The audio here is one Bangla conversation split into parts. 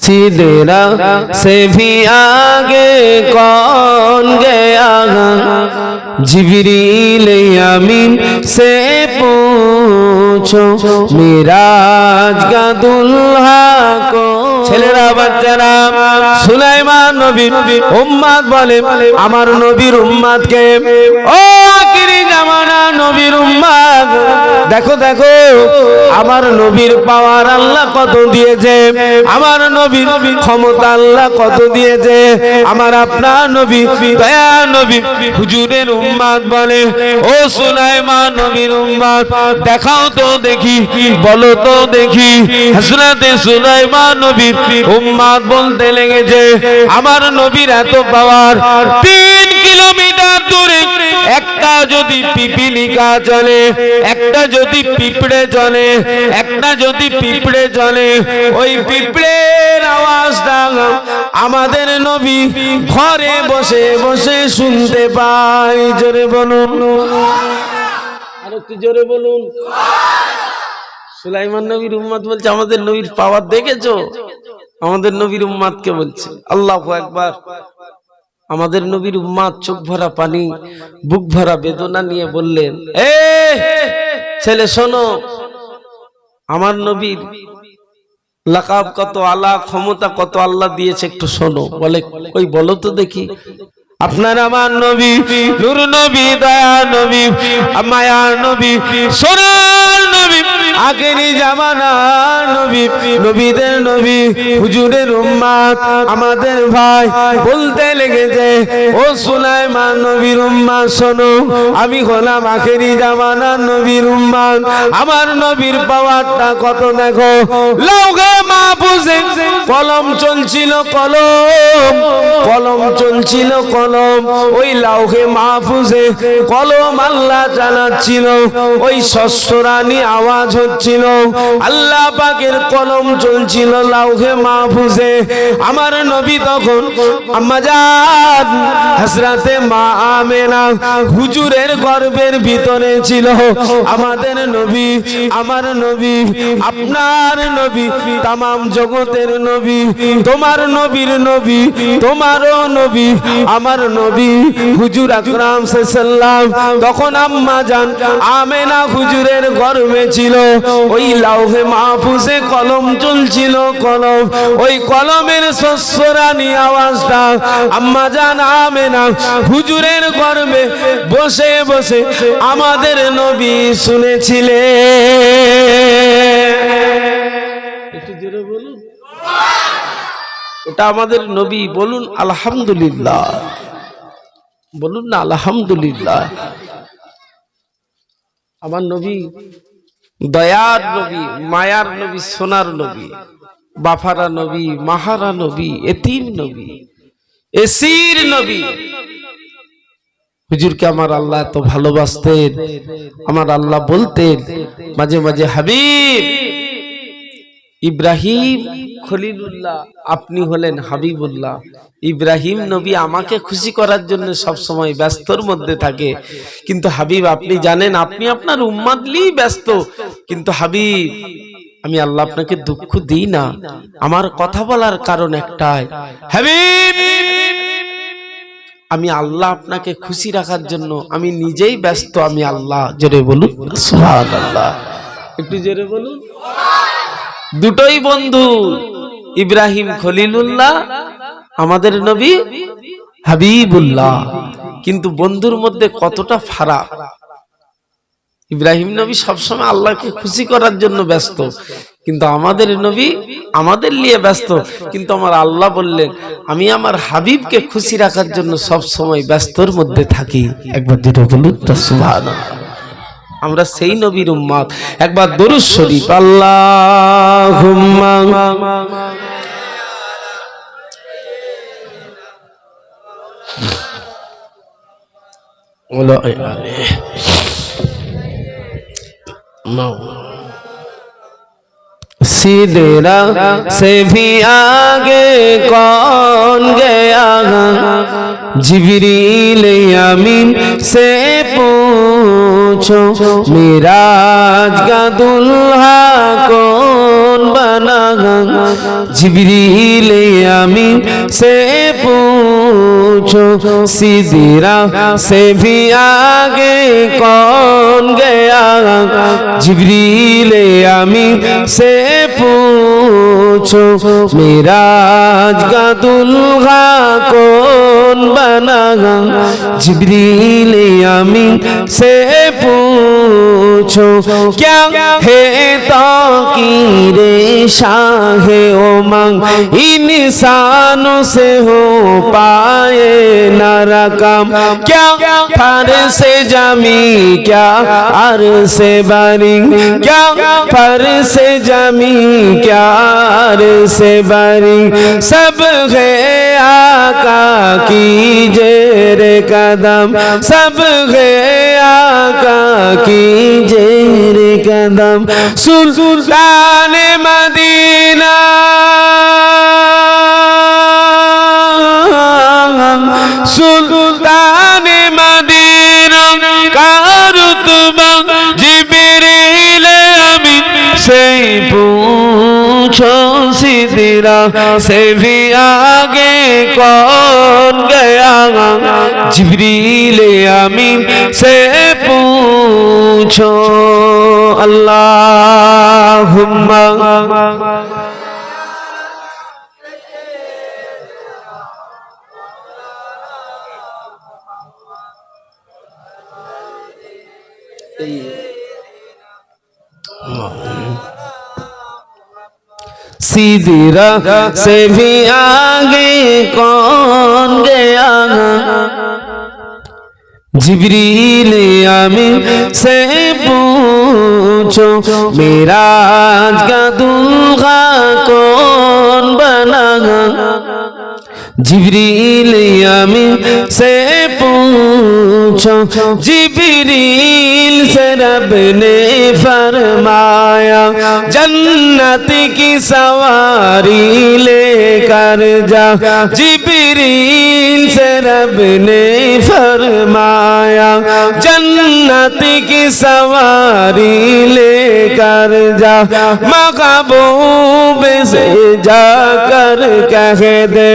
सिदरा से भी आगे कौन गया जिब्रील अमीन से पूछो मिराज का दुल्हा को ছেলেরা বাচ্চারা সুলাইমান নবীর উম্মত বলে আমার নবীর উম্মতকে ও আখিরি জামানা নবীর উম্মত দেখো দেখো আমার নবীর পাওয়ার আল্লাহ কত দিয়েছে আমার নবীর ক্ষমতা আল্লাহ কত দিয়েছে আমার আপনার নবী দয়া নবী হুজুরের উম্মত বলে ও সুলাইমান নবীর উম্মত দেখাও তো দেখি বলো তো দেখি হযরতে সুলাইমান নবী উম্মত বলতে লেগেছে আমার নবীর এত পাওয়ার 3 কিলোমিটার দূরে একটা যদি পিপিলিকা চলে একটা যদি পিঁপড়ে চলে একটা যদি পিঁপড়ে চলে ওই পিঁপড়ের আওয়াজটা আমাদের নবী ঘরে বসে বসে শুনতে পায় জোরে বলুন আর একটু জোরে বলুন সুলাইমান নবীর উম্মত বলছে আমাদের নবীর পাওয়ার দেখেছো আমাদের নবীর উম্মতকে বলছে আল্লাহু আকবার আমাদের নবীর উম্মত চোখ ভরা পানি বুক ভরা বেদনা নিয়ে বললেন এ ছেলে শোনো আমার নবীর লাকাব কত আলা ক্ষমতা কত আল্লাহ দিয়েছে একটু শোনো বলে কই বলো তো দেখি আপনার আমার নবী নূর নবী দয়া নবী মায়ার নবী সোনার নবী আখেরি জামানার নবী নবীদের নবী হুজুরের উম্মত আমাদের ভাই বলতে লেগেছে ও সুলাইমান নবীর উম্মত শোনো আমি হলাম আখেরি জামানার নবীর উম্মত আমার নবীর পাওয়ারটা কত দেখো লাউহে মাহফুজে কলম চলছিল কলম চলছিল কলম ওই লাউহে মাহফুজে কলম আল্লাহ চালাচ্ছিল ওই শস্যরানী আওয়াজ হচ্ছিল আল্লাহ পাকের কলম চলছিল লাউহে মাহফুজে আমার নবী তখন আম্মা জান হযরতে মা আমেনা হুজুরের গর্ভের ভিতরে ছিল আমাদের নবী আমার নবী আপনার নবী तमाम জগতের নবী তোমার নবীর নবী তোমারও নবী আমার নবী হুজুর আকরাম সাল্লাল্লাহু তখন আম্মা জান আমেনা হুজুরের গর্ভে ছিল ওই লাউহে মাহফুজে কলম চলছিল কলম ওই কলমের শস্যরানী আওয়াজটা আম্মা জান আমেনা হুজুরের গর্ভে বসে বসে আমাদের নবী শুনেছিলেন একটু জোরে বলুন এটা আমাদের নবী বলুন আলহামদুলিল্লাহ বলুন না আলহামদুলিল্লাহ আমার নবী দয়ার নবী মায়ার নবী সোনার নবী বাফারা নবী মাহারা নবী এতিম নবী এসির নবী হুজুরকে আমার আল্লাহ এত ভালোবাসতেন আমার আল্লাহ বলতেন মাঝে মাঝে হাবিব ইব্রাহিম খলিলুল্লাহ আপনি হলেন হাবিবুল্লাহ ইব্রাহিম নবী আমাকে খুশি করার জন্য সব সময় ব্যস্তর মধ্যে থাকে কিন্তু হাবিব আপনি জানেন আপনি আপনার উম্মত নিয়ে ব্যস্ত কিন্তু হাবিব আমি আল্লাহ আপনাকে দুঃখ দিই না আমার কথা বলার কারণ একটাই হাবিব আমি আল্লাহ আপনাকে খুশি রাখার জন্য আমি নিজেই ব্যস্ত আমি আল্লাহ জোরে বলুন সুবহানাল্লাহ একটু জোরে বলুন দুটোই বন্ধু ইব্রাহিম খলিলুল্লাহ আমাদের নবী হাবিবুল্লাহ কিন্তু বন্ধুর মধ্যে কতটা ফারাক ইব্রাহিম নবী সবসময় আল্লাহকে খুশি করার জন্য ব্যস্ত কিন্তু আমাদের নবী আমাদের নিয়ে ব্যস্ত কিন্তু আমার আল্লাহ বললেন আমি আমার হাবিবকে খুশি রাখার জন্য সব সময় ব্যস্তর মধ্যে থাকি একবার যেটা বলুন সুবহানাল্লাহ আমরা সেই নবীর উম্মত একবার দরুদ শরীফ আল্লাহুম্মা ওলা सिदरा से भी आगे कौन गया जिब्रील अमीन से पूछो मेराज का दुल्हा कौन बना। जिब्रील अमीन से पूछो सिदरा से भी आगे कौन गया। जिब्रील अमीन से पूछो मेराज का दुल्हा कौन बना। जिब्रील अमीन से पूछो क्या है ताकीरे शाहे उमंग इंसानों से हो पाए न रकम। क्या फर्शे जमी क्या अरशे बरी, क्या फर्शे जमी क्या अरशे बरी। सब है आका की जेर कदम, सब है आका की जेर कदम। सुल्तान मदीना सुल्तान मदीना का रुतबा जिब्रील अमीन से पूछो सिदरा से भी आगे कौन गया। जिब्रील अमीन से पूछो। अल्लाहुम्मा सिदरा से भी आगे कौन गया। जिब्रील अमीन से पूछो मेराज का दुल्हा कौन बना। जिब्रील अमीन से पूछो जिब्रील से रब ने फरमाया जन्नत की सवारी लेकर जा। जिब्रील से रब ने फरमाया जन्नत की सवारी लेकर जा। महबूब से जाकर कह दे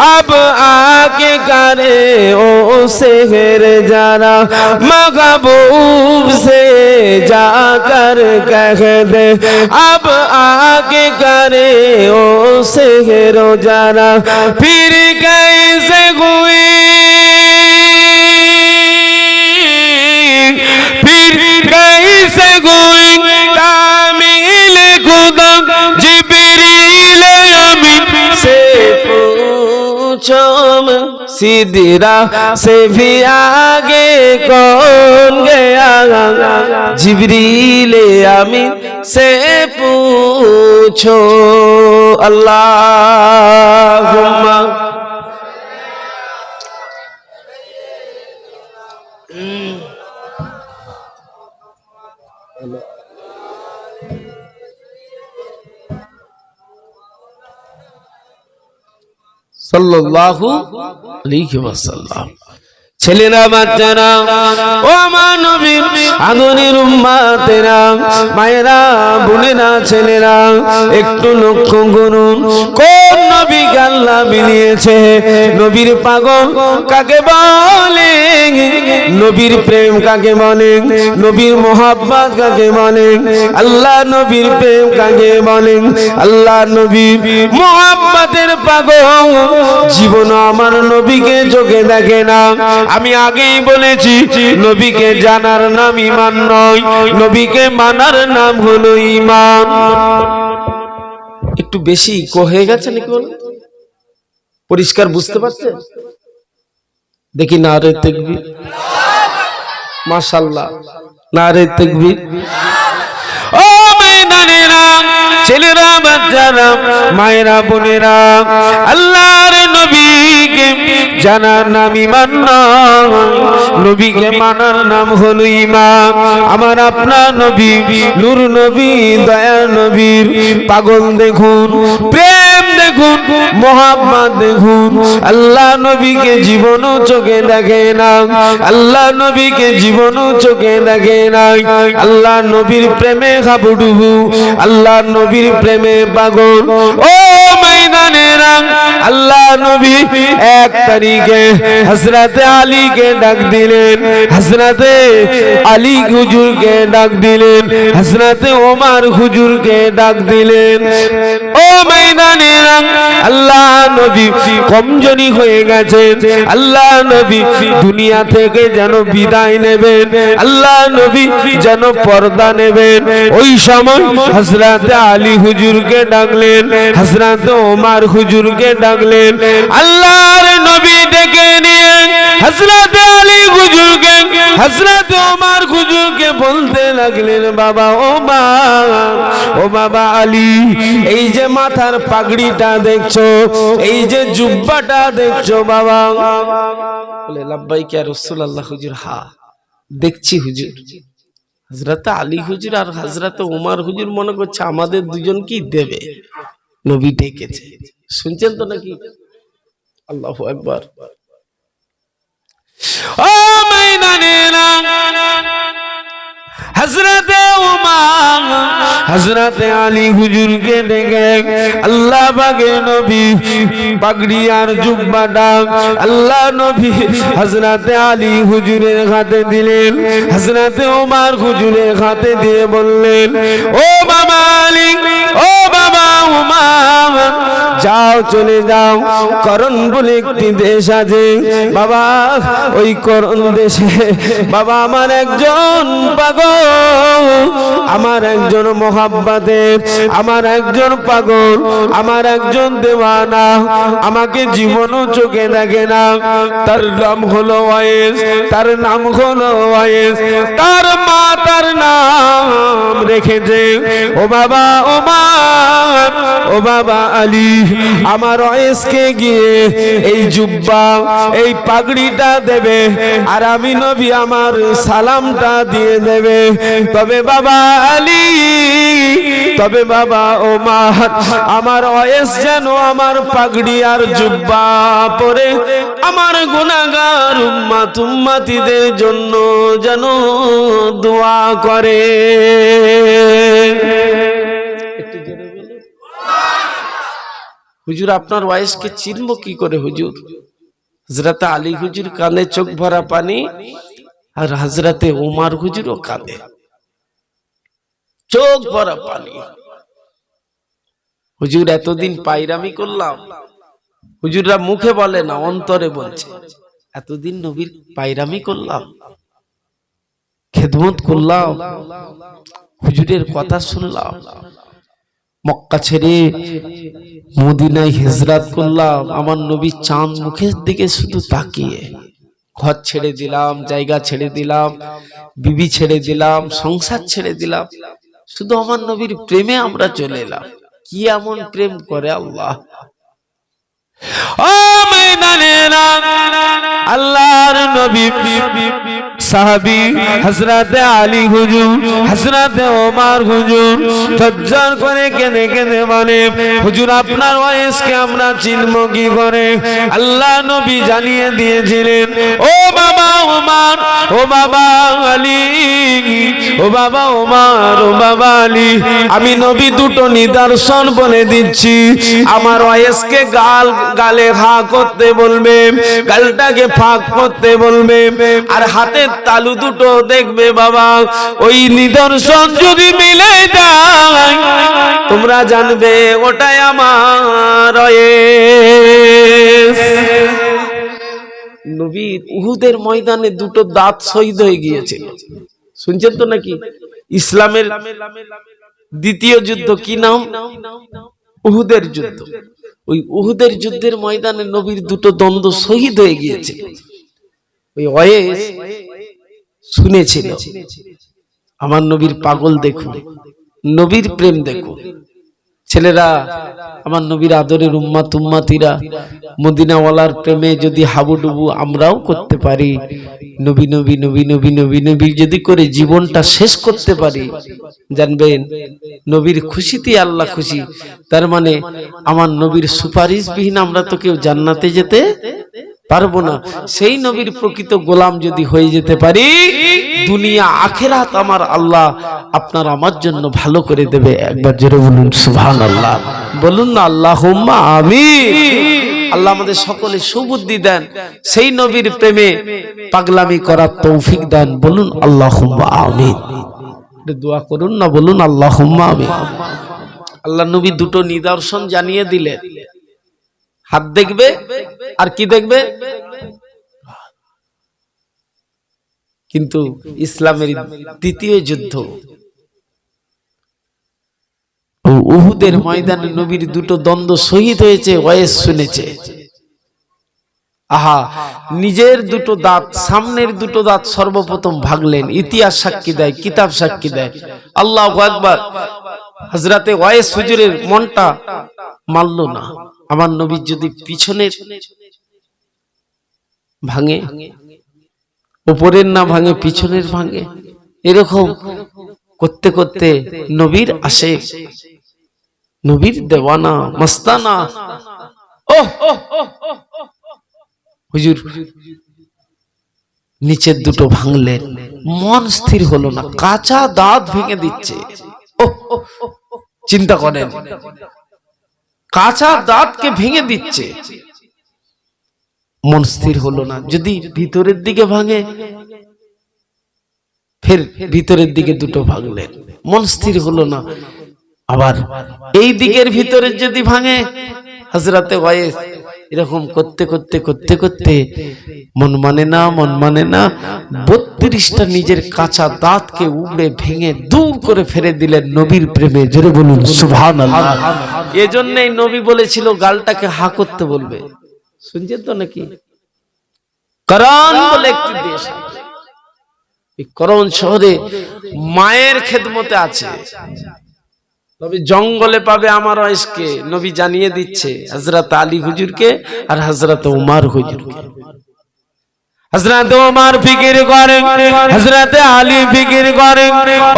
अब आके करे ओ सेहर जरा। महबूब से जाकर कह दे अब आके करे ओ सेहर जरा। फिर कैसे हुई फिर कैसे हुई तामील खुदा। जिब्रील अमीन से सिदरा से भी आगे कौन गया। जिब्रील अमीन से पूछो। अल्लाहुम्मा সাল্লাল্লাহু আলাইহি ওয়াসাল্লাম। ছেলেরা বাচ্চারা ও আমার নবীর আদরের উম্মতেরা মায়েরা বোনেরা ছেলেরা একটু লক্ষ্য করুন কোন নবীকে আল্লাহ বানিয়েছে। নবীর পাগল কাকে বলে, নবীর প্রেম কাকে বলে, নবীর মোহাব্বত কাকে বলে, আল্লাহ নবীর প্রেম কাকে বলে। আল্লাহ নবীর মোহাব্বতের পাগল জীবন আমার নবীকে চোখে দেখে না। আমি আগেই বলেছি নবীকে জানার নাম ঈমান নয়, নবীকে মানার নাম হলো ঈমান। একটু বেশি হয়ে গেছে নাকি বলুন? পরিষ্কার বুঝতে পারছেন? দেখি নারে তাকবীর, মাশাআল্লাহ, নারে তাকবীর। ও মেয়েরা ছেলেরা বাচ্চারা মায়েরা বোনেরা আল্লাহর নবীকে জানার নাম ঈমান নয়, নবীকে মানার নাম হলো ঈমান। আমার আপনার নবী নূর নবী দয়ার নবীর পাগল দেখুন, প্রেম দেখুন। দেখুন, মোহাম্মদ দেখুন, আল্লাহ নবীকে জীবনও চোখে দেখে না, আল্লাহ নবীকে জীবনও চোখে দেখে না। আল্লাহ নবীর প্রেমে হাবুডুবু, আল্লাহ নবীর প্রেমে পাগল। ও ময়দানেরা, আল্লাহ নবী 1 তারিখে হযরতে আলীকে ডাক দিলেন, হযরতে আলী হুজুরকে ডাক দিলেন, হযরতে ওমর হুজুরকে ডাক দিলেন। ও ময়দানেরা, আল্লাহ নবী কমজোরি হয়ে গেছেন, আল্লাহ নবী দুনিয়া থেকে যেন বিদায় নেবেন, আল্লাহ নবী যেন পর্দা নেবেন। ওই সময় হযরতে আলী হুজুরকে ডাকলেন, হযরতে ওমর হুজুরকে ডাকলেন। আল্লাহর নবী ডেকে নিয়ে হযরতে আলী হুজুরকে, হযরতে ওমর হুজুরকে বলতে লাগলেন, বাবা ওমর, ও বাবা আলী, এই যে মাথার পাগড়িটা দেখছো, এই যে জুব্বাটা দেখছো বাবা। বলে লাব্বাইক ইয়া রাসূলুল্লাহ। হুজুর, হ্যাঁ দেখছি হুজুর। হযরতে আলী হুজুর আর হযরতে ওমর হুজুর মনে করছে আমাদের দুজনকেই দেবে, নবী ডেকেছে। শুনছেন তো নাকি? আল্লাহু আকবার। ও ময়দানেরা, হযরতে ওমর হযরতে আলী হুজুরকে ডেকে আল্লাহ পাকের নবী পাগড়ি আর জুব্বাটা আল্লাহ নবী হযরতে আলী হুজুরের হাতে দিলেন, হযরতে ওমর হুজুরের হাতে দিয়ে বললেন, ও বাবা আলী, ও বাবা ওমর, যাও চলে যাও, করণ বলে একটি দেশ আছে বাবা, ওই করণ দেশে বাবা আমার একজন পাগল, আমার একজন মোহাব্বতের, আমার একজন পাগল, আমার একজন দেওয়ানা, আমাকে জীবনও চোখে দেখে না, তার নাম হলো ওয়াইস, তার নাম হলো ওয়াইস, তার মা তার নাম রেখেছে ও বাবা ওমর, ও বাবা আলী, আমার ওয়াইসকে গিয়ে এই জুব্বা এই পাগড়িটা দেবে আর আমি নবী আমার সালামটা দিয়ে দেবে। তবে বাবা আলী, তবে বাবা ওমর, আমার ওয়াইস যেন আমার পাগড়ি আর জুব্বা পরে আমার গুনাহগার উম্মত উম্মতিদের জন্য যেন দোয়া করে। হুজুর আপনার ওয়াইসকে চিনবো কি করে হুজুর? হযরতে আলী হুজুর কানে চোখ ভরা পানি আর হযরতে ওমর হুজুরও কাঁদে, চোখ ভরা পানি। হুজুর এতদিন পায়রামি করলাম, হুজুররা মুখে বলে না অন্তরে বলছে, এতদিন নবীর পায়রামি করলাম, খেদমত করলাম, হুজুরের কথা শুনলাম, মক্কা ছেড়ে মদিনায় হিজরত করলাম, আমার নবীর চাঁদ মুখের দিকে শুধু তাকিয়ে, ঘর ছেড়ে দিলাম, জায়গা ছেড়ে দিলাম, বিবি ছেড়ে দিলাম, সংসার ছেড়ে দিলাম, শুধু আমার নবীর প্রেমে আমরা চলে এলাম। কি এমন প্রেম করে আল্লাহ! ও ময়দানেরা, আল্লাহর নবী সাহাবী হযরতে আলী হুজুর, হযরতে ওমর হুজুর তজ্জর করে কেঁদে কেঁদে বলে, হুজুর আপনার ওয়াইসকে আমরা চিনব কি করে? আল্লাহ নবী জানিয়ে দিয়েছিলেন, ও বাবা ওমর, ও বাবা আলী, ও বাবা ওমর, ও বাবা আলী, আমি নবী দুটো নিদর্শন বলে দিচ্ছি। আমার ওয়াইসকে গালে হা করতে বলবে, গালটাকে ফাঁক করতে বলবে, আর হাতের তালু দুটো দেখবে বাবা, ওই নিদর্শন যদি মিলে যায় তোমরা জানবে ওটাই আমার ওয়াইস। নবীর উহুদের ময়দানে দুটো দাঁত শহীদ হয়ে গিয়েছিল, শুনছেন তো নাকি? ইসলামের দ্বিতীয় যুদ্ধ কি নাম? উহুদের যুদ্ধ। ওই উহুদের যুদ্ধের ময়দানে নবীর দুটো দ্বন্দ্ব শহীদ হয়ে গিয়েছে। ওই ওয়াইস শুনেছিল আমার নবীর পাগল দেখুন, নবীর প্রেম দেখুন, ছেলেরা, আমার নবীর আদরের উম্মাত উম্মাতিরা, মদিনাওয়ালার প্রেমে যদি হাবুডুবু আমরাও করতে পারি, নবী নবী নবী নবী নবী নবী যদি করে জীবনটা শেষ করতে পারি, জানবেন নবীর খুশিতে আল্লাহ খুশি। তার মানে আমার নবীর সুপারিশবিহীন আমরা তো কেউ জান্নাতে যেতে পারবো না। সেই নবীর প্রকৃত গোলাম যদি হয়ে যেতে পারি, দুনিয়া আখিরাত আমার আল্লাহ আপনার আমার জন্য ভালো করে দেবে। একবার জোরে বলুন সুবহানাল্লাহ, বলুন না আল্লাহুম্মা আমিন। আল্লাহ আমাদের সকলে সুবুদ্ধি দেন, সেই নবীর প্রেমে পাগলামি করার তৌফিক দেন। বলুন আল্লাহুম্মা আমিন। দোয়া করুন না, বলুন আল্লাহুম্মা আমিন। আল্লাহ নবী দুটো নিদর্শন জানিয়ে দিলেন, হাত দেখবে আর কি দেখবে। কিন্তু ইসলামের দ্বিতীয় যুদ্ধ উহুদের ময়দানে নবীর দুটো দ্বন্দ্ব শহীদ হয়েছে, ওয়াইস শুনেছে। আহা, নিজের দুটো দাঁত, সামনের দুটো দাঁত সর্বপ্রথম ভাগলেন। ইতিহাস সাক্ষী দেয়, কিতাব সাক্ষী দেয়। আল্লাহু আকবার। হযরতে ওয়াইস হুজুরের মনটা মানল না, আমার নবীর যদি পিছনের ভাঙে, উপরের না ভাঙে পিছনের ভাঙে, এরকম করতে করতে নবীর আশিক, নবীর দেওয়ানা, মস্তানা, হুজুর নিচের দুটো ভাঙলেন। মন স্থির হলো না, কাঁচা দাঁত ভেঙে দিচ্ছে। চিন্তা করেন, কাঁচা দাঁতকে ভেঙে দিচ্ছে, মন স্থির হলো না। যদি ভিতরের দিকে ভাঙে, ফের ভিতরের দিকে দুটো ভাঙলেন, মন স্থির হলো না। আবার এই দিকের ভিতরের যদি ভাঙে, হযরতে ওয়াইস এরকম করতে করতে করতে করতে মন মানে না, মন মানে না, 32টা নিজের কাঁচা দাঁতকে উবড়ে ভেঙে দূর করে ফেলে দিলেন নবীর প্রেমে। জোরে বলুন সুবহানাল্লাহ। এজন্যই নবী বলেছিল গালটাকে হা করতে বলবে। শুনছেন তো নাকি? করণ বলে একটি দেশ, এই করণ শহরে মায়ের খেদমতে আছে। তবে জঙ্গলে পাবে আমার ওয়াইসকে, নবী জানিয়ে দিচ্ছে, হযরত আলী হুজুরকে আর হযরত উমর হুজুরকে। হযরত উমর ফিকির করেন, হযরত আলী ফিকির করেন,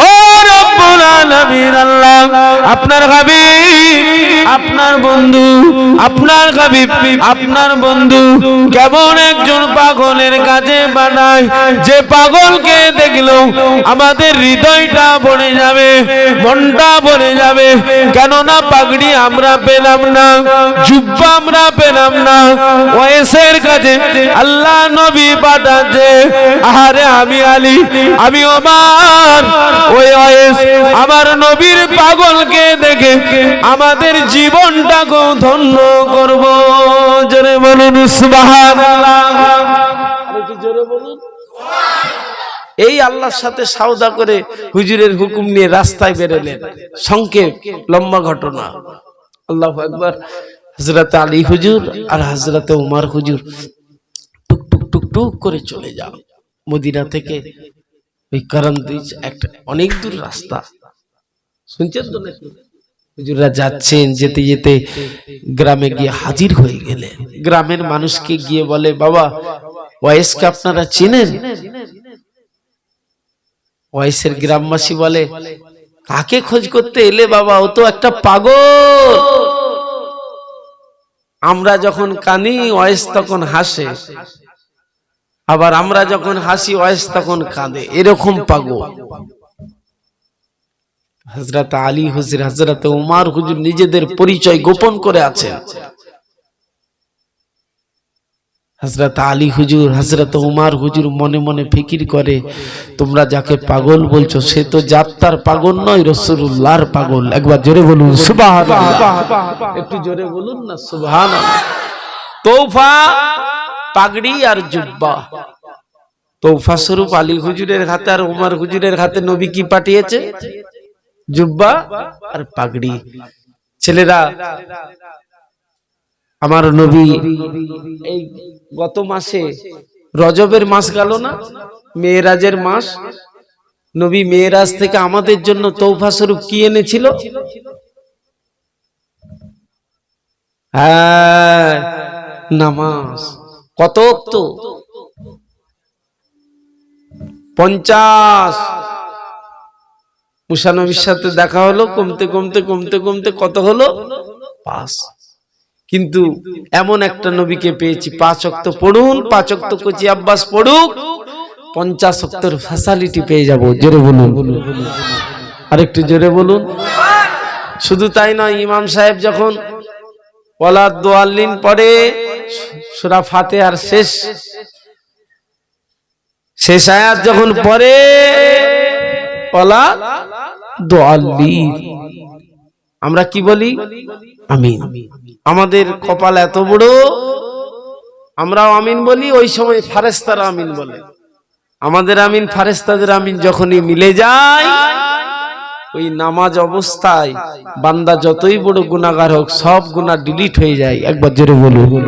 ও রব্বুল আলামিন আল্লাহ, আপনার হাবিব, আপনার বন্ধু, আপনার হাবিব, আপনার বন্ধু কেমন একজন পাগলের কাছে বানায়, যে পাগলকে দেখলো আমাদের হৃদয়টা ভরে যাবে, মনটা ভরে যাবে। কেননা পাগড়ি আমরা পেলাম না, জুব্বা আমরা পেলাম না, ওয়াইসের কাছে আল্লাহ নবী পাঠাচ্ছে। আরে আমি আলী, আমি ওমর, ওই ওয়াইস আমার নবীর পাগলকে দেখে আমাদের জীবনটাকে ধন্য করব। জোরে বলুন সুবহানাল্লাহ। আরে কি জোরে বলুন। এই আল্লাহর সাথে সওদা করে হুজুরের হুকুম নিয়ে রাস্তায় বেরোলেন। সংক্ষেপ লম্বা ঘটনা। আল্লাহু আকবার। হযরত আলী হুজুর আর হযরত উমর হুজুর টুক টুক টুক টুক করে চলে যাও মদিনা থেকে। ওই করণদিজ একটা অনেক দূর রাস্তা, শুনছেন তো নাকি? হুজুররা যাচ্ছেন, যেতে যেতে গ্রামে গিয়ে হাজির হয়ে গেলেন। গ্রামের মানুষকে গিয়ে বলে, বাবা ওয়াইসকে আপনারা চিনেন? ওয়াইসের গ্রামবাসী বলে, কাকে খোঁজ করতে এলে বাবা, ও তো একটা পাগল। আমরা যখন কানি ওয়াইস তখন হাসে, আবার আমরা যখন হাসি ওয়াইস তখন কাঁদে, এরকম পাগল। হযরত আলী হুজুর, হযরত উমর হুজুর নিজেদের পরিচয় গোপন করে আছেন। হযরত আলী হুজুর, হযরত উমর হুজুর মনে মনে ফিকির করে, তোমরা যাকে পাগল বলছো সে তো জাত্তার পাগল নয়, রাসূলুল্লাহর পাগল। একবার জোরে বলুন সুবহানাল্লাহ। একটু জোরে বলুন না সুবহানাল্লাহ। তোফা, পাগড়ি আর জুব্বা, তোফা স্বরূপ আলী হুজুরের হাতে আর উমর হুজুরের হাতে নবী কি পাঠিয়েছে? জুব্বা আর পাগড়ি। ছেলেরা, আমার নবী এই গত মাসে রজবের মাস গেল না, মেরাজের মাস, নবী মেরাজ থেকে আমাদের জন্য তোফা স্বরূপ কি এনেছিল? হ্যাঁ, নামাজ কত ওয়াক্ত? 50। মুসা নবীর সাথে দেখা হলো, কমতে কমতে কমতে কমতে কত হলো? 5। কিন্তু এমন একটা নবীকে পেয়েছি 5 ওয়াক্ত পড়ুন, 5 ওয়াক্ত কচি আব্বাস পড়ুক, 50 ওয়াক্তের ফ্যাসিলিটি পেয়ে যাব। জোরে বলুন, আরেকটু জোরে বলুন। শুধু তাই নয়, ইমাম সাহেব যখন ওয়ালা দোয়াল্লিন পড়ে, সূরা ফাতিহার শেষ আয়াত যখন পড়ে, ওয়ালা দোয়াল্লিন, আমরা কি বলি? আমিন। আমাদের কপাল এত বড়, আমরাও আমিন বলি, ওই সময় ফেরেশতারা আমিন বলে। আমাদের আমিন ফেরেশতাদের আমিন যখনই মিলে যায়, ওই নামাজ অবস্থায় বান্দা যতই বড় গুনাহগার হোক, সব গুনাহ ডিলিট হয়ে যায়। একবার জোরে বলুন,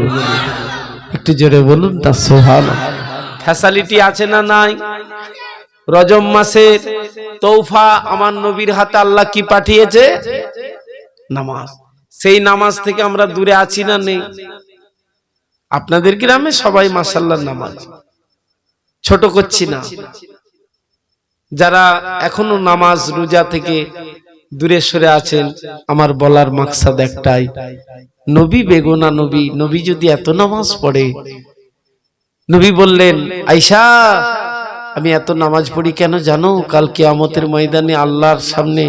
একটু জোরে বলুন তা সুবহানাল্লাহ। ফ্যাসিলিটি আছে না নাই? রজব মাসের তৌফা আমার নবীর হাতে আল্লাহ কি পাঠিয়েছে? নামাজ। সেই নামাজ থেকে আমরা দূরে আছি না নেই? আপনাদের গ্রামে সবাই মাশাআল্লাহ নামাজ, ছোট করছি না। যারা এখনো নামাজ রোজা থেকে দূরে সরে আছেন, আমার বলার মাকসাদ একটাই, নবী বেগুনা নবী, নবী যদি এত নামাজ পড়ে, নবী বললেন, আয়েশা আমি এত নামাজ পড়ি কেন জানো? কাল কিয়ামতের ময়দানে আল্লাহর সামনে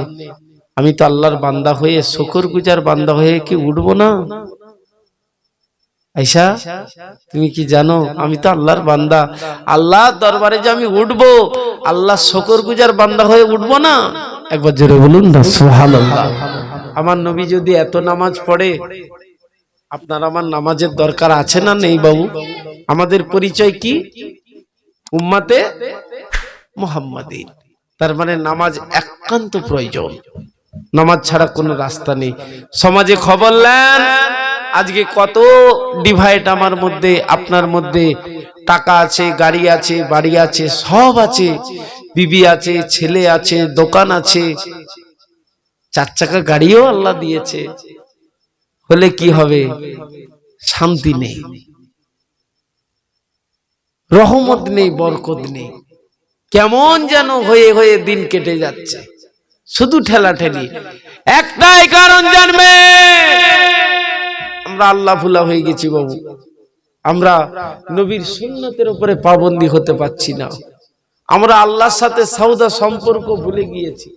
আমি তো আল্লাহর বান্দা হয়ে, শুকরগুজার বান্দা হয়ে কি উঠবো না? আয়েশা তুমি কি জানো আমি তো আল্লাহর বান্দা, আল্লাহর দরবারে যে আমি উঠবো, আল্লাহ শুকরগুজার বান্দা হয়ে উঠবো না? একবার জোরে বলুন না সুবহানাল্লাহ। আমার নবী যদি এত নামাজ পড়ে, আপনার আমার নামাজের দরকার আছে না নেই বাবু? আমাদের পরিচয় কি? উম্মতে মুহাম্মাদী। তার মানে নামাজ একান্ত প্রয়োজন, নামাজ ছাড়া কোনো রাস্তা নেই। সমাজে খবর নেন, আজকে কত ডিভাইড আমার মধ্যে, আপনার মধ্যে। টাকা আছে, গাড়ি আছে, বাড়ি আছে, সব আছে, বিবি আছে, ছেলে আছে, দোকান আছে, 4 চাকা গাড়িও আল্লাহ দিয়েছে, হলে কি হবে? শান্তি নেই, রহমত নেই, বরকত নেই। কেমন যেন হয়ে হয়ে দিন কেটে যাচ্ছে, শুধু ঠেলাঠেলি। একটাই কারণ জানবে, আমরা আল্লাহ ভুলা হয়ে গেছি বাবু। আমরা নবীর সুন্নতের উপরে পাবন্দি হতে পারছি না। আমরা আল্লাহর সাথে সওদা সম্পর্ক ভুলে গিয়েছি,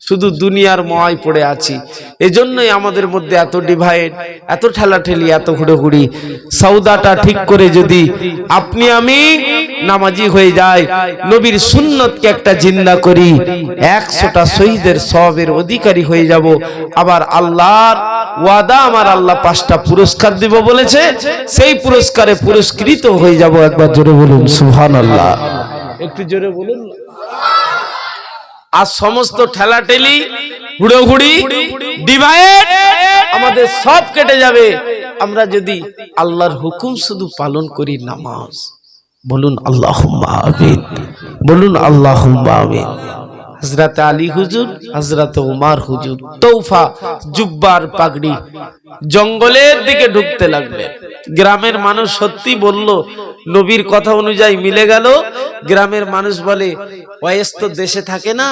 শুধু দুনিয়ার মোয়ায় পড়ে আছি। এজন্যই আমাদের মধ্যে এত ডিভাইড, এত ঠেলাঠেলি, এত ঘুরোঘুরি। সওদাটা ঠিক করে যদি আপনি আমি নামাজি হয়ে যাই, নবীর সুন্নতকে একটা জিন্দা করি, 100টা শহীদের সওয়াবের অধিকারী হয়ে যাব। আবার আল্লাহর ওয়াদা, আমার আল্লাহ 5টা পুরস্কার দিব বলেছে, সেই পুরস্কারে পুরস্কৃত হয়ে যাব। একবার জোরে বলুন সুবহানাল্লাহ, একটু জোরে বলুন। আর সমস্ত ঠেলাঠেলি, হুড়োহুড়ি, ডিভাইড আমাদের সব কেটে যাবে আমরা যদি আল্লাহর হুকুম শুধু পালন করি। নামাজ বলুন আল্লাহুম্মা আমিন, বলুন আল্লাহুম্মা আমিন। হযরত আলী হুজুর, হযরত উমর হুজুর তৌফা জুব্বার পাগড়ি জঙ্গলের দিকে ঢুকতে লাগলেন। গ্রামের মানুষ সত্যি বলল, নবীর কথা অনুযায়ী মিলে গেল। গ্রামের মানুষ বলে, ওয়াইস তো দেশে থাকে না,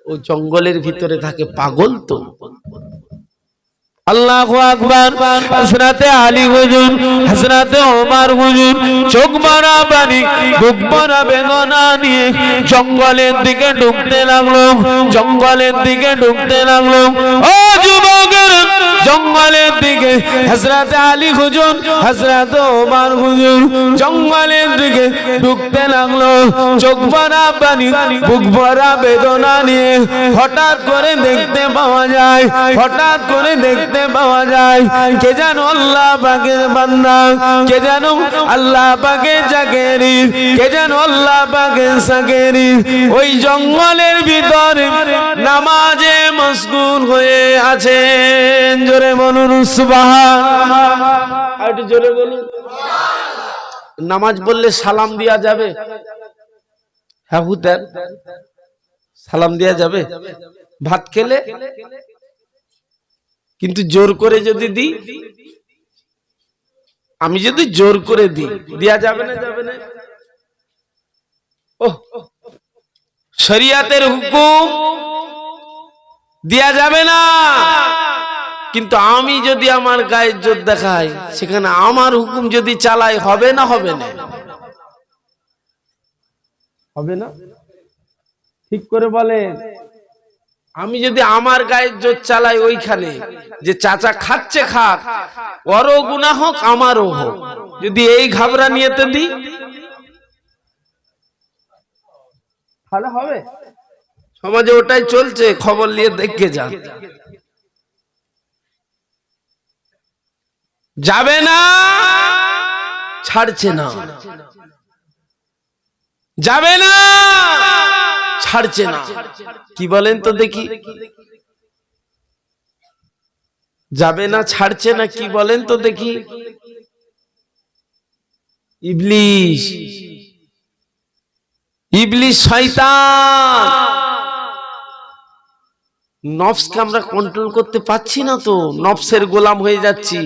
ও জঙ্গলের ভিতরে থাকে, পাগল তো। আল্লাহু আকবার। হযরত আলী হুজুর, হযরত ওমর হুজুর চোখ ভরা পানি, বুক ভরা বেদনা নিয়ে জঙ্গলের দিকে ঢুকতে লাগলো, জঙ্গলের দিকে ঢুকতে লাগলো। ও যুবকের, জঙ্গলের দিকে হযরত আলী হুজুর, হযরত ওমর হুজুর জঙ্গলের দিকে ঢুকতে লাগলো, চোখ ভরা পানি, বুক ভরা বেদনা নিয়ে। হঠাৎ করে দেখতে পাওয়া যায়, হঠাৎ করে দেখতে পাওয়া যায়, কে যেন আল্লাহ পাকের বান্দা, কে যেন আল্লাহ পাকের জাকেরি, কে যেন আল্লাহ পাকের সাকেরি ওই জঙ্গলের ভিতরে নামাজে মশগুল হয়ে আছেন। জোরে বলুন সুবহানাল্লাহ, একটু জোরে বলুন। নামাজ বললে সালাম দেয়া যাবে? হ্যাঁ হুদার সালাম দেয়া যাবে? ভাত খেলে কিন্তু জোর করে যদি দিই আমি যদি জোর করে দিই, দেয়া যাবে না? যাবে না? ও শরিয়াতের হুকুম দেয়া যাবে না, কিন্তু আমি যদি আমার গায়ের জোর দেখাই, সেখানে আমার হুকুম যদি চালাই, হবে না? হবে না? হবে না? ঠিক করে বলেন। আমি যদি আমার গায়ের জোর চালাই ওইখানে, যে চাচা খাচ্ছে খাক, ওরও গুনাহ হোক আমারও হোক, যদি এই ঘাবরা নিয়েতে দিই, তাহলে হবে? সমাজে ওটাই চলছে, খবর নিয়ে দেখে যান। যাবে না, ছাড়ছে না। যাবে না, ছাড়ছে না। কি বলেন তো দেখি? যাবে না, ছাড়ছে না, কি বলেন তো দেখি? ইবলিশ, ইবলিশ শয়তান। নফসকে আমরা কন্ট্রোল করতে পারছি না তো, নফসের গোলাম হয়ে যাচ্ছি।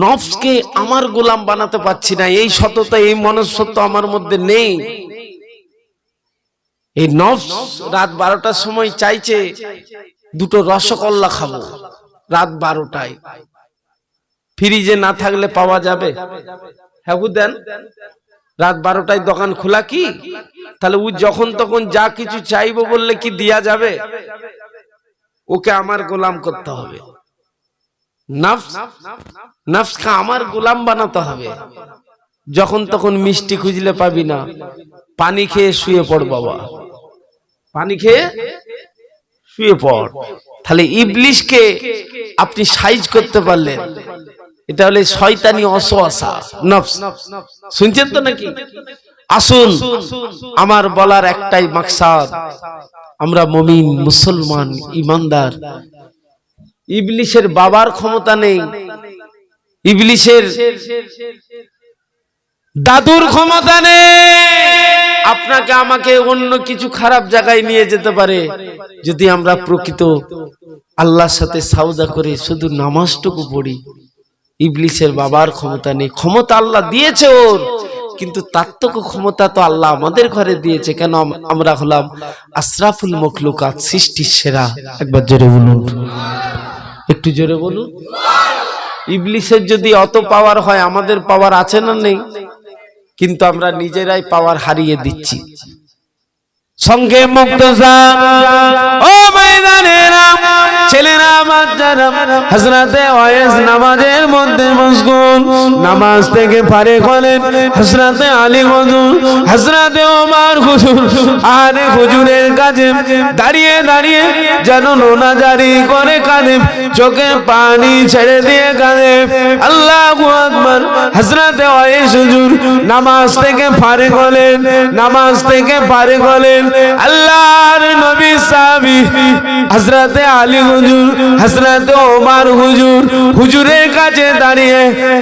নফসকে আমার গোলাম বানাতে পারছি না, এই সততা, এই মনস্তত্ব আমার মধ্যে নেই। এই নফস রাত 12টার সময় চাইছে দুটো রসগোল্লা খাবো, রাত 12টায়। ফ্রিজে না থাকলে পাওয়া যাবে? হ্যাঁ দেন, রাত 12টায় দোকান খোলা কি? তাহলে ও যখন তখন যা কিছু চাইবো বললে কি দেয়া যাবে? ওকে আমার গোলাম করতে হবে। নফসকে আমার গোলাম বানাতে হবে। যখন তখন মিষ্টি খুঁজলে পাবি না, পানি খেয়ে শুয়ে পড় বাবা, পানি খেয়ে শুয়ে পড়। তাহলে ইবলিশকে আপনি সাইজ করতে পারলেন, এটা হলে শয়তানি অসওয়াসা নফস। শুনছেন তো নাকি? আসুন, আমার বলার একটাই মাকসাদ, আমরা মুমিন, মুসলমান, ঈমানদার। ইবলিশের বাবার ক্ষমতা নেই, ইবলিশের দাদুর ক্ষমতা নেই। আপনাকে আমাকে অন্য কিছু খারাপ জায়গায় নিয়ে যেতে পারে, যদি আমরা প্রকৃত আল্লাহর সাথে সওদা করে শুধু নামাজটুকু পড়ি। ইবলিশের বাবার ক্ষমতা নেই, ক্ষমতা আল্লাহ দিয়েছে ওর, কিন্তু তাত্ত্বিক ক্ষমতা তো আল্লাহ আমাদের ঘরে দিয়েছে। কেন? আমরা হলাম আশরাফুল মখলুকাত, সৃষ্টির সেরা। একবার জোরে বলুন, একটু জোরে বলুন। ইবলিশের যদি অত পাওয়ার হয়, আমাদের পাওয়ার আছে না নেই? কিন্তু আমরা নিজেরাই পাওয়ার হারিয়ে দিচ্ছি। সঙ্গে মুক্তজান, ও ময়দানেরা, ছেলেরা, বাচ্চারা, হযরতে ওয়াইস নামাজের মধ্যে মশগুল। নামাজ থেকে ফারেক হলেন হযরতে আলী হুজুর, হযরতে ওমর হুজুর। আর হুজুরের কাছে দাঁড়িয়ে দাঁড়িয়ে যেন নোনা জারি করে কাঁদে, চোখে পানি ছেড়ে দিয়ে কাঁদে। আল্লাহু আকবার। হযরতে ওয়াইস হুজুর নামাজ থেকে ফারেক হলেন, নামাজ থেকে ফারেক হলেন। আল্লাহর নবী সাহাবী হযরতে আলী হুজুর, হযরতে ওমর হুজুর হুজুরের কাছে দাঁড়িয়ে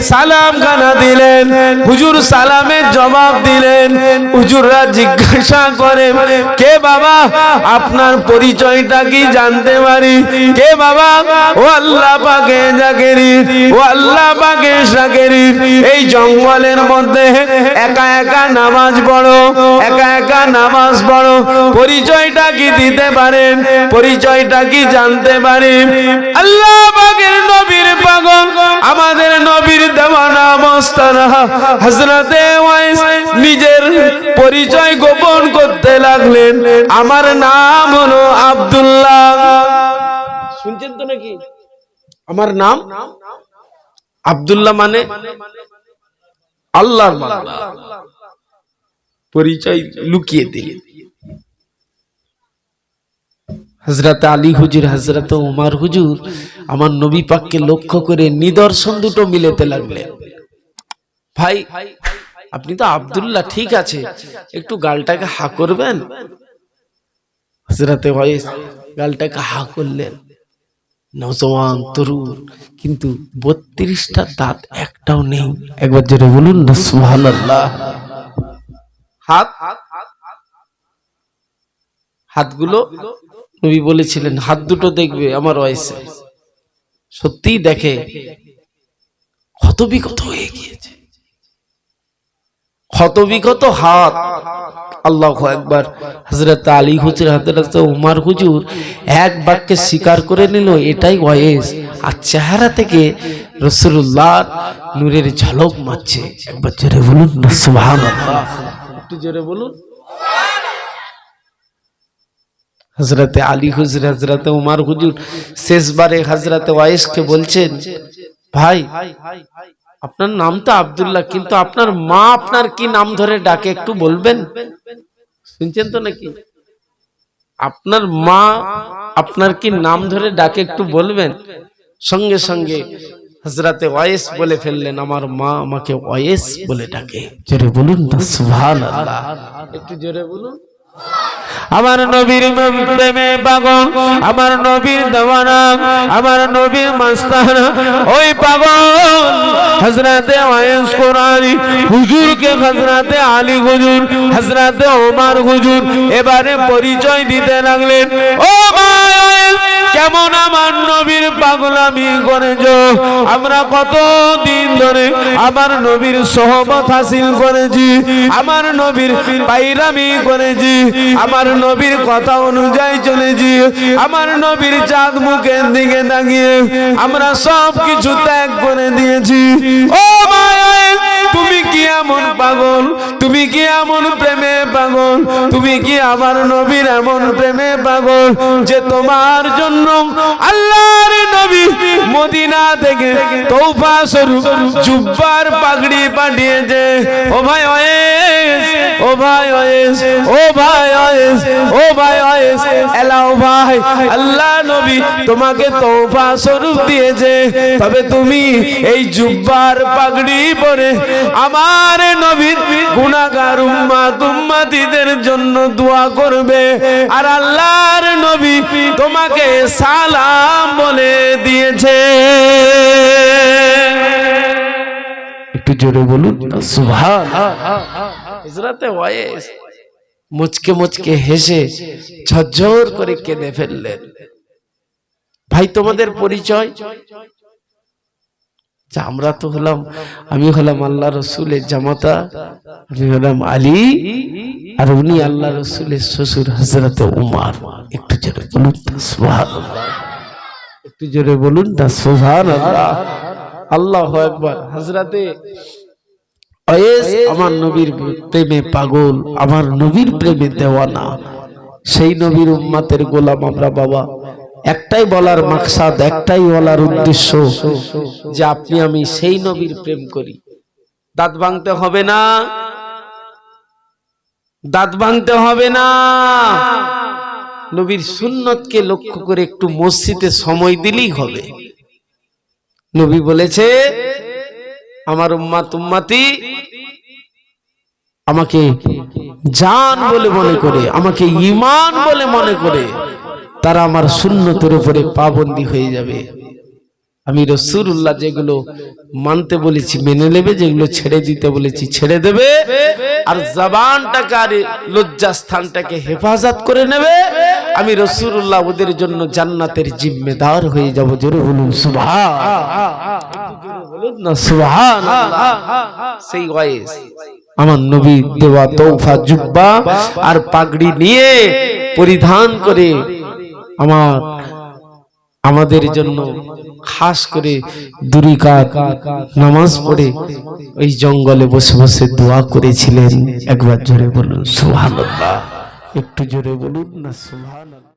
সালাম খানা দিলেন। হুজুর সালামের জবাব দিলেন। হুজুররা জিজ্ঞাসা করে, কে বাবা? আপনার পরিচয়টা কি জানতে পারি? কে বাবা? ও আল্লাহ পাকের জাকেরির, ও আল্লাহ পাকের শাকেরির। এই জঙ্গলের মধ্যে একা একা নামাজ পড়ো, একা একা নামাজ পড়ো। পরিচয়টা কি দিতে পারেন? পরিচয়টা কি জানতে পারেন? আল্লাহ পাকের নবীর পাগল, আমাদের নবীর দেওয়ানা মস্তানা হযরতে ওয়াইস নিজের পরিচয় গোপন করতে লাগলেন। আমার নাম হলো আব্দুল্লাহ। শুনছেন তো নাকি? আমার নাম আব্দুল্লাহ, মানে আল্লাহর বান্দা। পরিচয় লুকিয়ে দিলেন। হযরত আলী হুজুর, হযরত ওমর হুজুর আমার নবী পাককে লক্ষ্য করে নিদর্শন দুটো মিলাতে লাগলেন। ভাই, আপনি তো আব্দুল্লাহ, ঠিক আছে, একটু গালটাকে হা করবেন? হযরতে ওয়াইস গালটাকে হা করলেন। নওজওয়ান, তরুণ, কিন্তু 32টা দাঁত একটাও নেই। একবার জোরে বলুন না সুবহানাল্লাহ। হাত, হাতগুলো নবী বলেছিলেন হাত দুটো দেখবে আমার ওয়াইসে। সত্যিই দেখে। কত ক্ষতবিক্ষত হয়ে গিয়েছে, ক্ষতবিক্ষত হাত। আল্লাহু আকবার। হযরত আলী হুজুর, হযরত উমর হুজুর এক বাক্যে স্বীকার করে নিল এটাই ওয়াইস। আর চেহারা থেকে রাসূলুল্লাহ নূরের ঝলক মারছে। একবার জোরে বলুন না সুবহানাল্লাহ, একটু জোরে বলুন। হযরত আলী হুজুর, হযরত উমর হুজুর শেষবারে হযরত ওয়াইসকে বলছেন, ভাই আপনার নাম তো আব্দুল্লাহ, কিন্তু আপনার মা আপনার কি নাম ধরে ডাকে একটু বলবেন? শুনছেন তো নাকি? আপনার মা আপনার কি নাম ধরে ডাকে একটু বলবেন? সঙ্গে সঙ্গে হযরতে ওয়াইস বলে ফেললেন, আমার মা আমাকে ওয়াইস বলে ডাকে। জোরে বলুন না সুবহানাল্লাহ, একটু জোরে বলুন। আমার নবীর প্রেমে পাগল, আমার নবীর দেওয়ানা, আমার নবীর মাস্তানা, ওই পাগল হযরতে ওয়াইস কুরানি হুজুরকে হযরতে আলী হুজুর, হযরতে ওমর হুজুর এবারে পরিচয় দিতে লাগলেন। ও ওয়াইস, কেমন আমার নবীর পাগলামি করেছো? আমরা কত দিন ধরে আমার নবীর সোহবত হাসিল করেছি, আমার নবীর পায়রামি করেছি, আমার নবীর কথা অনুযায়ী চলেছি, আমার নবীর চাঁদ মুখের দিকে তাকিয়ে আমরা সব কিছু ত্যাগ করে দিয়েছি। ও মায়ের, তুমি কি এমন পাগল? তুমি কি এমন প্রেমে পাগল? তুমি কি আমার নবীর এমন প্রেমে পাগল যে তোমার জন্য আল্লাহর নবী মদিনা থেকে তওবা স্বরূপ জুব্বার পাগড়ি পাঠিয়েছে? ও ভাই ওয়াইস, ও ভাই ওয়াইস, ও ভাই ওয়াইস, ও ভাই ওয়াইস, এলাও ভাই, আল্লাহ নবী তোমাকে তওবা স্বরূপ দিয়েছে, তবে তুমি এই জুব্বার পাগড়ি পরে আমার নবীর গুনাহগার উম্মতিদের জন্য দোয়া করবে, আর আল্লাহর নবী তোমাকে সালাম বলে দিয়েছে। একটু জোরে বলুন সুবহানাল্লাহ। হযরতে ওয়াইস মুচকে মুচকে হেসে ঝরঝর করে কেঁদে ফেললেন। ভাই তোমাদের পরিচয়? আমরা তো হলাম, আমি হলাম আল্লাহ রসুলের জামাতা, আমি হলাম আলী, আর উনি আল্লাহ রসুলের শ্বশুর হযরতে উমর। একটু জোরে বলুন না সুবহানাল্লাহ, একটু জোরে বলুন না সুবহানাল্লাহ। আল্লাহু আকবার। হযরতে ওয়াইস আমার নবীর প্রেমে পাগল, আমার নবীর প্রেমে দেওয়ানা, সেই নবীর উম্মতের গোলাম আমরা বাবা। একটাই বলার মাকসাদ, একটাই বলার উদ্দেশ্য যে আপনি আমি সেই নবীর প্রেম করি। দাঁত ভাঙতে হবে না, দাঁত ভাঙতে হবে না। নবীর সুন্নতকে লক্ষ্য করে একটু মসজিদে সময় দিলেই হবে। নবী বলেছে, আমার উম্মত উম্মতি আমাকে জান বলে মনে করে, আমাকে ঈমান বলে মনে করে, তারা আমার সুন্নতের উপরে পাবন্দী হয়ে যাবে। আমি রাসূলুল্লাহ যেগুলো মানতে বলেছি মেনে নেবে, যেগুলো ছেড়ে দিতে বলেছি ছেড়ে দেবে, আর জবানটাকে আর লজ্জাস্থানটাকে হেফাজত করে নেবে। আমি রাসূলুল্লাহ ওদের জন্য জান্নাতের জিম্মেদার হয়ে যাব। জোরে বলুন সুবহানাল্লাহ। সেই ওয়াইস আমার নবী দেওয়া তওফা জুব্বা আর পাগড়ি নিয়ে পরিধান করে আমাদের জন্য খাস করে দুই রাকাত নামাজ পড়ে ওই জঙ্গলে বসে বসে দোয়া করেছিলেন। একবার জোরে বলুন সুবহানাল্লাহ, একটু জোরে বলুন না সুবহানাল্লাহ।